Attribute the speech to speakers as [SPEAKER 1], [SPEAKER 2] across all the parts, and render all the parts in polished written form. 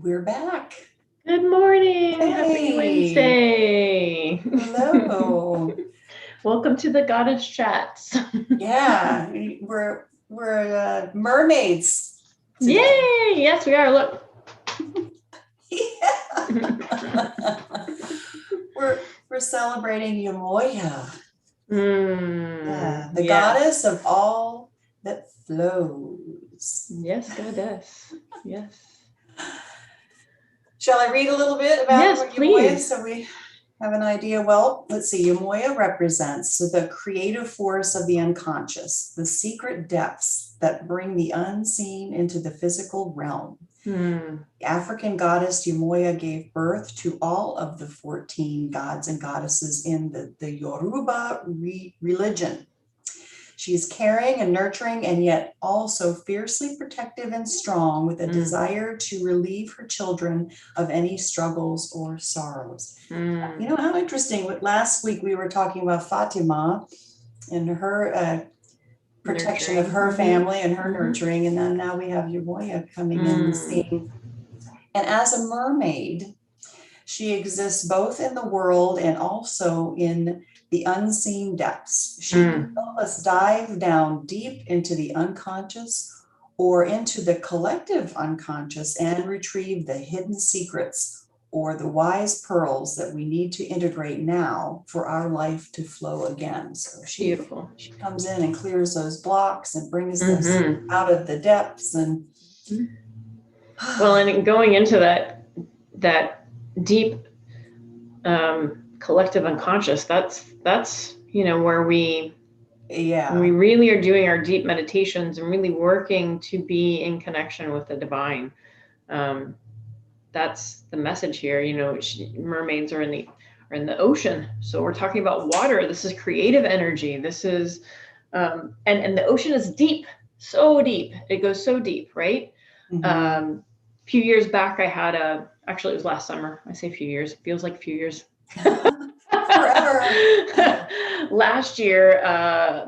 [SPEAKER 1] We're back.
[SPEAKER 2] Good morning. Happy
[SPEAKER 1] Hey,
[SPEAKER 2] Wednesday.
[SPEAKER 1] hello.
[SPEAKER 2] Welcome to the Goddess Chats.
[SPEAKER 1] Yeah, we're mermaids today.
[SPEAKER 2] Yay! Yes, we are. Look.
[SPEAKER 1] Yeah. We're celebrating Yemoja, the
[SPEAKER 2] Yes.
[SPEAKER 1] goddess of all that flows.
[SPEAKER 2] Yes, Goddess. Yes.
[SPEAKER 1] Shall I read a little bit about
[SPEAKER 2] Yes,
[SPEAKER 1] what Yemoja is
[SPEAKER 2] please.
[SPEAKER 1] so we have an idea? Well, let's see. Yemoja represents the creative force of the unconscious, the secret depths that bring the unseen into the physical realm.
[SPEAKER 2] Hmm.
[SPEAKER 1] The African goddess Yemoja gave birth to all of the 14 gods and goddesses in the Yoruba religion. She is caring and nurturing, and yet also fiercely protective and strong, with a desire to relieve her children of any struggles or sorrows. You know, how interesting. Last week we were talking about Fatima and her protection of her family and her nurturing, and then now we have Yemoja coming in the scene. And as a mermaid, she exists both in the world and also in the unseen depths. She can help us dive down deep into the unconscious or into the collective unconscious and retrieve the hidden secrets or the wise pearls that we need to integrate now for our life to flow again. So she comes in and clears those blocks and brings us out of the depths. And
[SPEAKER 2] well, and going into that deep collective unconscious, that's where we really are doing our deep meditations and really working to be in connection with the divine. That's the message here. Mermaids are in the ocean, so we're talking about water. This is creative energy. This is and the ocean is deep, so deep. It goes so deep, right? A few years back, I had actually, it was last summer. I say a few years, it feels like a few years.
[SPEAKER 1] Forever.
[SPEAKER 2] Last year,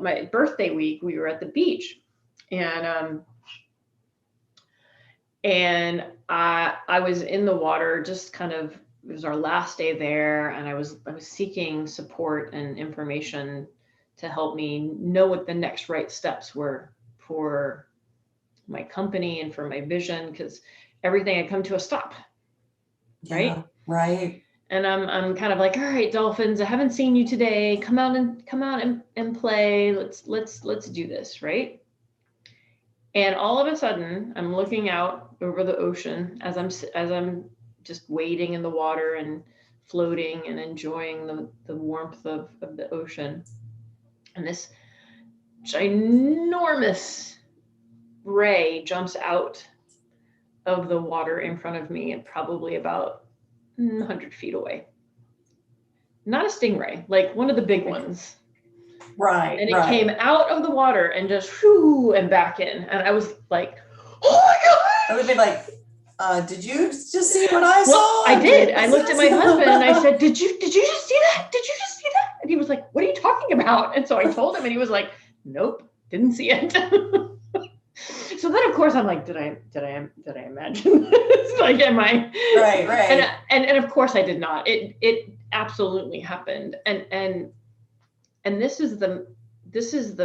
[SPEAKER 2] my birthday week, we were at the beach, and I was in the water, just kind of, it was our last day there, and I was seeking support and information to help me know what the next right steps were for my company and for my vision, because everything had come to a stop.
[SPEAKER 1] Yeah, right.
[SPEAKER 2] And I'm kind of like, all right, dolphins, I haven't seen you today. Come out and play. Let's do this, right? And all of a sudden, I'm looking out over the ocean as I'm just wading in the water and floating and enjoying the warmth of the ocean. And this ginormous ray jumps out of the water in front of me, and probably about 100 feet away. Not a stingray, like one of the big ones.
[SPEAKER 1] Right.
[SPEAKER 2] And it came out of the water and just whoo and back in. And I was like, oh my God.
[SPEAKER 1] I would be like, did you just see what I saw?
[SPEAKER 2] I did. I looked at my husband and I said, did you just see that? Did you just see that? And he was like, what are you talking about? And so I told him, and he was like, nope, didn't see it. So then, of course, I'm like, did I imagine this? Like, am I? Right. And of course I did not. It absolutely happened. And this is the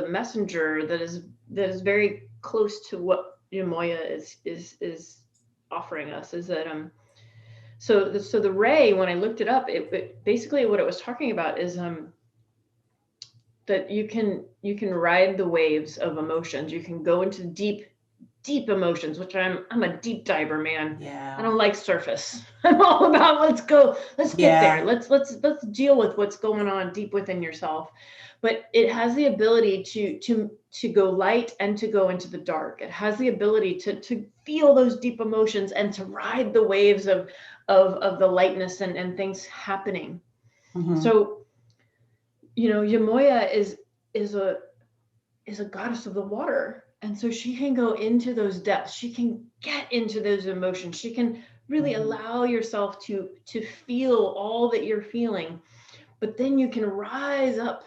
[SPEAKER 2] messenger that is very close to what Yemoja is offering us. Is that so the ray, when I looked it up, it basically, what it was talking about is that you can ride the waves of emotions. You can go into deep emotions, which I'm a deep diver, man.
[SPEAKER 1] Yeah.
[SPEAKER 2] I don't like surface. I'm all about, let's get there. Let's deal with what's going on deep within yourself. But it has the ability to go light and to go into the dark. It has the ability to feel those deep emotions and to ride the waves of the lightness and things happening. So, Yemoja is a goddess of the water. And so she can go into those depths. She can get into those emotions. She can really allow yourself to feel all that you're feeling. But then you can rise up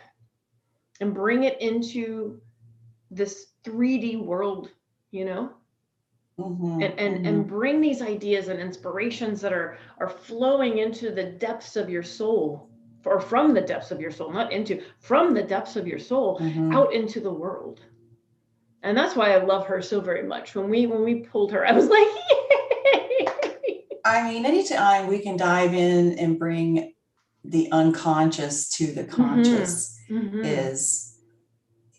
[SPEAKER 2] and bring it into this 3D world, and bring these ideas and inspirations that are flowing into the depths of your soul, or from the depths of your soul, not into, from the depths of your soul, out into the world. And that's why I love her so very much. When we pulled her, I was like, yay!
[SPEAKER 1] I mean, anytime we can dive in and bring the unconscious to the conscious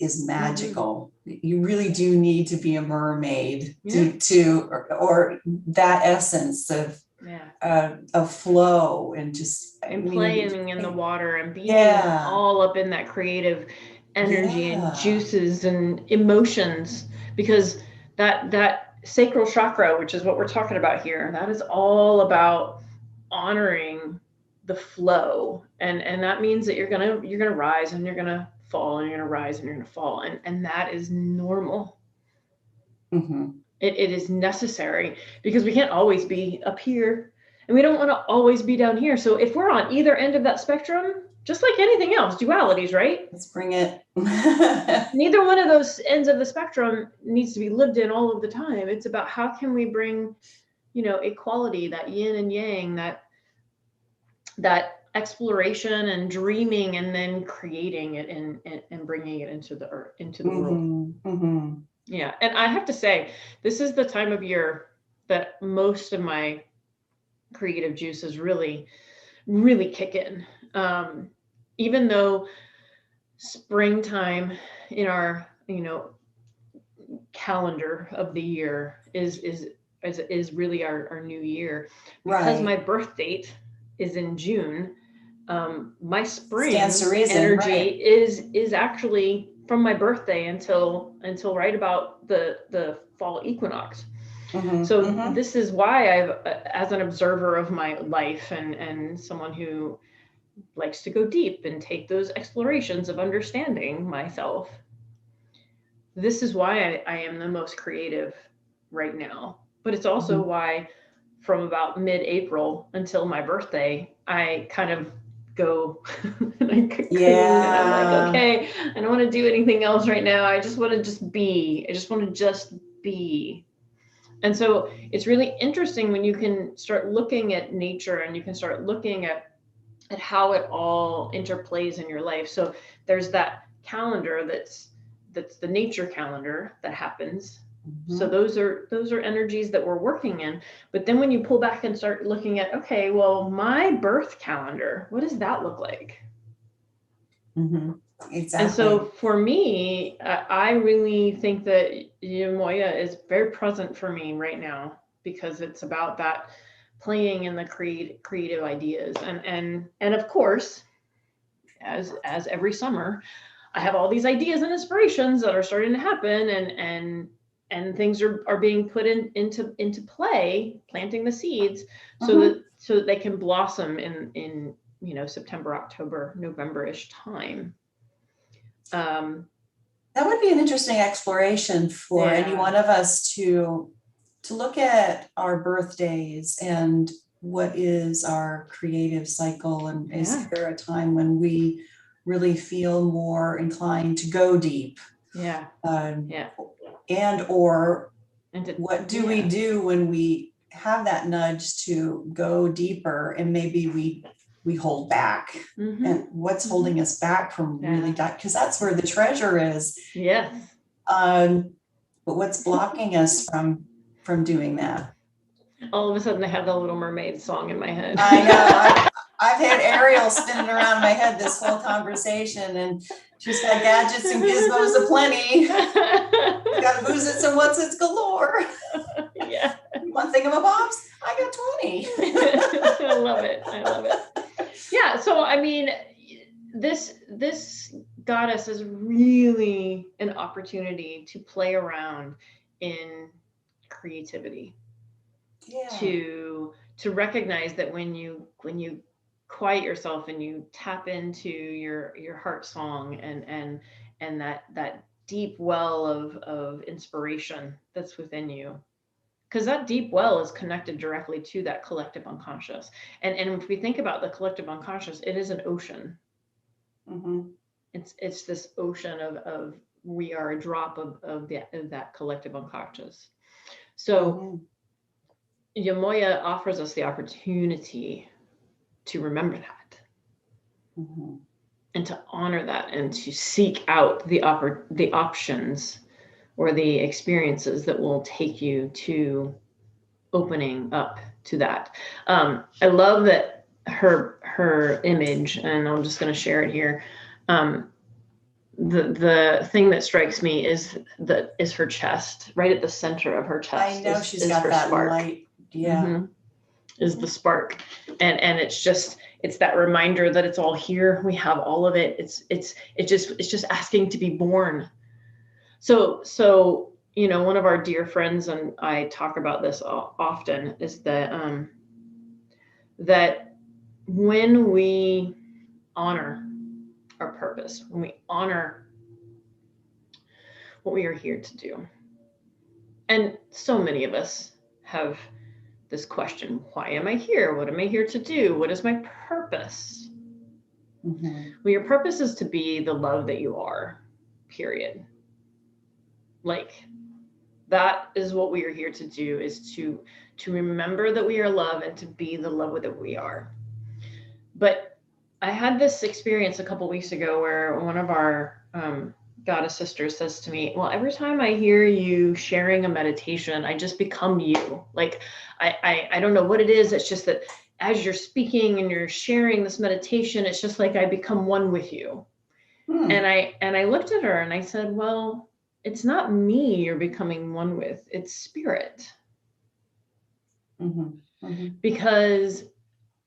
[SPEAKER 1] is magical. You really do need to be a mermaid or that essence of flow and just
[SPEAKER 2] playing in the water and being all up in that creative energy and juices and emotions, because that sacral chakra, which is what we're talking about here, that is all about honoring the flow, and that means that you're gonna rise and you're gonna fall, and you're gonna rise and you're gonna fall, and that is normal. It is necessary, because we can't always be up here, and we don't want to always be down here. So if we're on either end of that spectrum, just like anything else, dualities, right?
[SPEAKER 1] Let's bring it.
[SPEAKER 2] Neither one of those ends of the spectrum needs to be lived in all of the time. It's about how can we bring, equality, that yin and yang, that exploration and dreaming, and then creating it and bringing it into the earth, into the world. Yeah. And I have to say, this is the time of year that most of my creative juices really, really kick in. Even though springtime in our, calendar of the year is really our new year, because my birth date is in June. My spring energy is actually from my birthday until right about the fall equinox. So this is why I've, as an observer of my life and someone who likes to go deep and take those explorations of understanding myself, this is why I am the most creative right now. But it's also why from about mid-April until my birthday, I kind of go and I cocoon, and I'm like, okay, I don't want to do anything else right now. I just want to just be. I just want to just be. And so it's really interesting when you can start looking at nature, and you can start looking at how it all interplays in your life. So there's that calendar that's the nature calendar that happens. So those are energies that we're working in. But then when you pull back and start looking at, okay, well, my birth calendar, what does that look like? Exactly. And so for me, I really think that Yemoja is very present for me right now, because it's about that playing in the creative ideas. And of course, as every summer, I have all these ideas and inspirations that are starting to happen, and things are being put into play, planting the seeds, so that they can blossom in September, October, November-ish time.
[SPEAKER 1] That would be an interesting exploration for any one of us to look at our birthdays and what is our creative cycle, and is there a time when we really feel more inclined to go deep? And what do we do when we have that nudge to go deeper, and maybe we hold back? And what's holding us back from really, because that's where the treasure is. But what's blocking us from doing that?
[SPEAKER 2] All of a sudden I have the Little Mermaid song in my head.
[SPEAKER 1] I know. I've had Ariel spinning around my head this whole conversation, and she's got gadgets and gizmos aplenty. You got boozits and what's it's galore.
[SPEAKER 2] Yeah.
[SPEAKER 1] One thing of a pops, I got 20.
[SPEAKER 2] I love it. Yeah. So I mean, this goddess is really an opportunity to play around in creativity. To recognize that when you quiet yourself and you tap into your heart song and that deep well of inspiration that's within you, because that deep well is connected directly to that collective unconscious. And if we think about the collective unconscious, it is an ocean. It's this ocean of we are a drop of that collective unconscious. So Yemoja offers us the opportunity to remember that and to honor that and to seek out the options or the experiences that will take you to opening up to that. I love that her image, and I'm just going to share it here. The thing that strikes me is her chest, right at the center of her chest.
[SPEAKER 1] I know she's got that
[SPEAKER 2] spark.
[SPEAKER 1] light. Yeah.
[SPEAKER 2] Is the spark, and it's that reminder that it's all here. We have all of it. It's just asking to be born. So one of our dear friends and I talk about this often is that that when we honor our purpose, when we honor what we are here to do, and so many of us have this question, why am I here? What am I here to do? What is my purpose? Well, your purpose is to be the love that you are, period. Like, that is what we are here to do, is to remember that we are love and to be the love that we are. But I had this experience a couple weeks ago where one of our goddess sisters says to me, well, every time I hear you sharing a meditation, I just become you. Like, I don't know what it is. It's just that as you're speaking and you're sharing this meditation, it's just like I become one with you. And I looked at her and I said, well, it's not me you're becoming one with, it's spirit. Because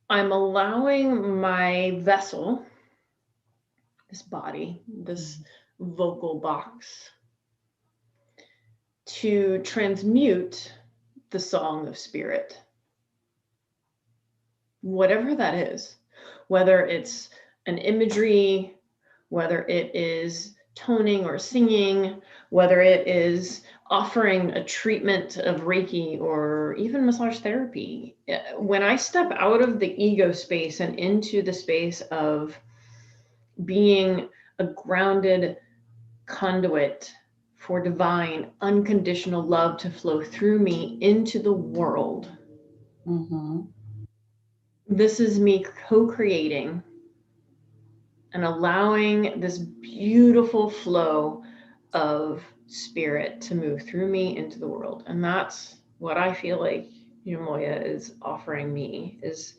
[SPEAKER 2] I'm allowing my vessel, this body, this vocal box, to transmute the song of spirit. Whatever that is, whether it's an imagery, whether it is toning or singing, whether it is offering a treatment of Reiki or even massage therapy. When I step out of the ego space and into the space of being a grounded conduit for divine, unconditional love to flow through me into the world, this is me co-creating and allowing this beautiful flow of spirit to move through me into the world. And that's what I feel like Yemoja is offering me, is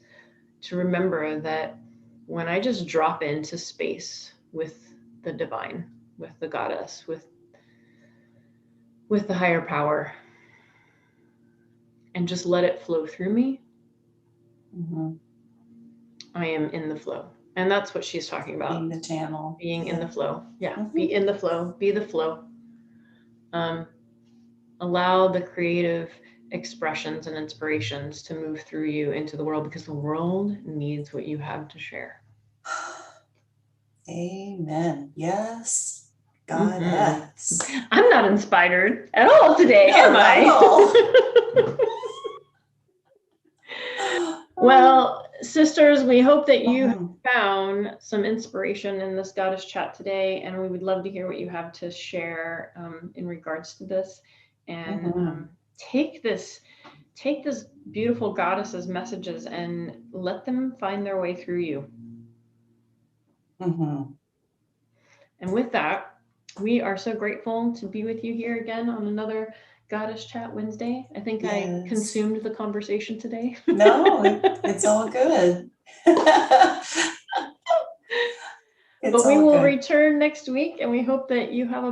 [SPEAKER 2] to remember that when I just drop into space with the divine, with the goddess, with the higher power, and just let it flow through me, I am in the flow. And that's what she's talking about.
[SPEAKER 1] Being the channel.
[SPEAKER 2] Being in the flow. Yeah. Be in the flow. Be the flow. Allow the creative expressions and inspirations to move through you into the world, because the world needs what you have to share.
[SPEAKER 1] Amen. Yes. Goddess.
[SPEAKER 2] I'm not inspired at all today, am I? Well, sisters, we hope that you have found some inspiration in this goddess chat today, and we would love to hear what you have to share in regards to this. And take this beautiful goddess's messages and let them find their way through you. And with that, we are so grateful to be with you here again on another Goddess Chat Wednesday. I think I consumed the conversation today.
[SPEAKER 1] No, it's all good.
[SPEAKER 2] But we will return next week, and we hope that you have a